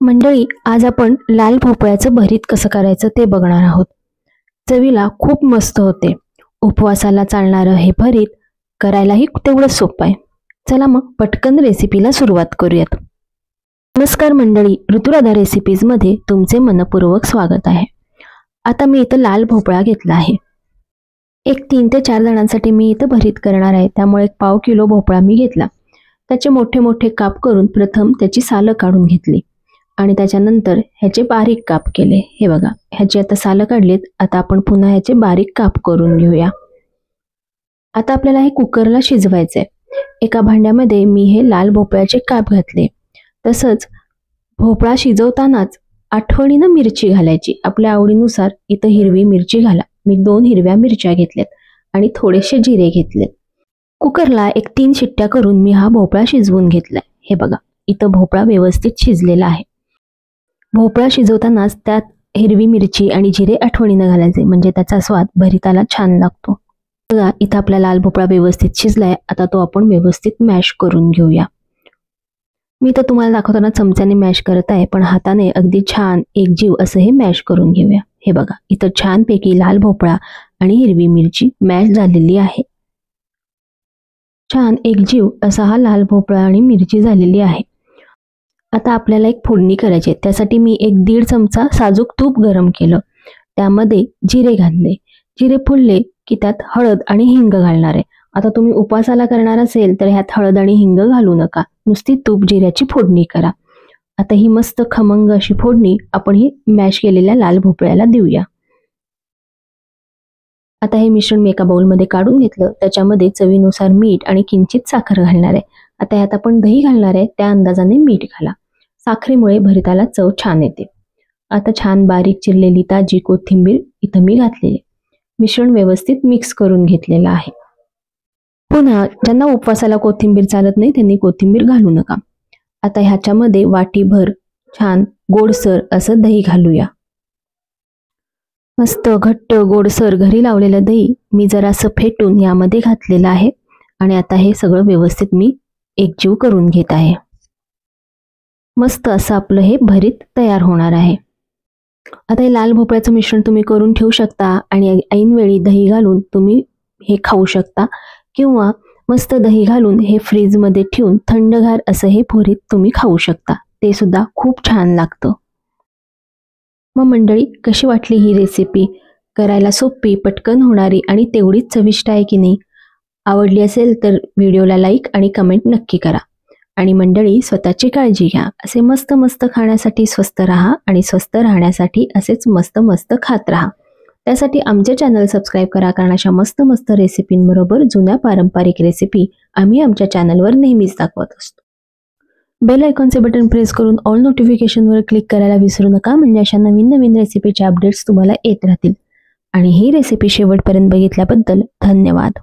मंडळी, आज आपण लाल भोपळ्याचं भरीत कसं करायचं ते बघणार आहोत. चवीला खूप मस्त होते. उपवासाला चालणारं हे भरीत करायलाही तेवढंच सोपं आहे. चला मग पटकन रेसिपीला सुरुवात करूयात. नमस्कार मंडळी, ऋतुराधा रेसिपीजमध्ये तुमचे मनपूर्वक स्वागत आहे. आता मी इथं लाल भोपळा घेतला आहे. एक 3 ते 4 जणांसाठी मी इथं भरीत करणार आहे, त्यामुळे 1/2 किलो भोपळा मी घेतला. त्याचे मोठे मोठे काप करून प्रथम त्याची सालं काढून घेतली आणि त्याच्यानंतर ह्याचे बारीक काप केले. हे बघा, ह्याची आता सालं काढलीत. आता आपण पुन्हा ह्याचे बारीक काप करून घेऊया. आता आपल्याला हे कुकरला शिजवायचंय. एका भांड्यामध्ये मी हे लाल भोपळ्याचे काप घातले. तसंच भोपळा शिजवतानाच आठवणीनं मिरची घालायची. आपल्या आवडीनुसार इथं हिरवी मिरची घाला. मी 2 हिरव्या मिरच्या घेतल्यात आणि थोडेसे जिरे घेतलेत. कुकरला एक 3 शिट्ट्या करून मी हा भोपळा शिजवून घेतलाय. हे बघा, इथं भोपळा व्यवस्थित शिजलेला आहे. भोपळा शिजवतानाच त्यात हिरवी मिरची आणि जिरे आठवणीनं घालायचे, म्हणजे त्याचा स्वाद भरिताला छान लागतो. बघा, इथं आपला लाल भोपळा व्यवस्थित शिजलाय. आता तो आपण व्यवस्थित मॅश करून घेऊया. मी तर तुम्हाला दाखवताना चमच्याने मॅश करत आहे, पण हाताने अगदी छान एकजीव असं हे मॅश करून घेऊया. हे बघा, इथं छानपैकी लाल भोपळा आणि हिरवी मिरची मॅश झालेली आहे. छान एकजीव असा हा लाल भोपळा आणि मिरची झालेली आहे. आता आपल्याला एक फोडणी करायची आहे. त्यासाठी मी एक 1.5 चमचा साजूक तूप गरम केलं. त्यामध्ये जिरे घातले. जिरे फुलले की त्यात हळद आणि हिंग घालणार आहे. आता तुम्ही उपवासाला करणार असेल तर ह्यात हळद आणि हिंग घालू नका. नुसती तूप जिऱ्याची फोडणी करा. आता ही मस्त खमंग अशी फोडणी आपण ही मॅश केलेल्या लाल भोपळ्याला देऊया. आता हे मिश्रण मी एका बाउलमध्ये काढून घेतलं. त्याच्यामध्ये चवीनुसार मीठ आणि किंचित साखर घालणार आहे. आता ह्यात आपण दही घालणार आहे, त्या अंदाजाने मीठ घाला. साखरेमुळे भरिताला चव छान येते. आता छान बारीक चिरलेली ताजी कोथिंबीर इथं मी घातलेली. मिश्रण व्यवस्थित मिक्स करून घेतलेलं आहे. पुन्हा ज्यांना उपवासाला कोथिंबीर चालत नाही त्यांनी कोथिंबीर घालू नका. आता ह्याच्यामध्ये वाटीभर छान गोडसर असं दही घालूया. मस्त घट्ट गोडसर घरी लावलेलं दही मी जरासं फेटून यामध्ये घातलेलं आहे आणि आता हे सगळं व्यवस्थित मी एकजीव करून घेत आहे. मस्त असं आपलं हे भरीत तयार होणार आहे. आता हे लाल भोपळ्याचं मिश्रण तुम्ही करून ठेवू शकता आणि ऐनवेळी दही घालून तुम्ही हे खाऊ शकता, किंवा मस्त दही घालून हे फ्रीजमध्ये ठेवून थंडगार असं हे भरीत तुम्ही खाऊ शकता. ते सुद्धा खूप छान लागतं. मग मंडळी, कशी वाटली ही रेसिपी? करायला सोपी, पटकन होणारी आणि तेवढीच चविष्ट आहे की नाही? आवडली असेल तर व्हिडिओला लाईक आणि कमेंट नक्की करा. आणि मंडळी, स्वतःची काळजी घ्या. असे मस्त मस्त खाण्यासाठी स्वस्थ राहा आणि स्वस्थ राहण्यासाठी असेच मस्त मस्त खात राहा. त्यासाठी आमचे चॅनल सबस्क्राईब करा, कारण अशा मस्त मस्त रेसिपींबरोबर जुन्या पारंपरिक रेसिपी आम्ही आमच्या चॅनलवर नेहमीच दाखवत असतो. बेल आयकॉनचे बटन प्रेस करून ऑल नोटिफिकेशनवर क्लिक करायला विसरू नका, म्हणजे अशा नवीन नवीन रेसिपीचे अपडेट्स तुम्हाला येत राहतील. आणि ही रेसिपी शेवटपर्यंत बघितल्याबद्दल धन्यवाद.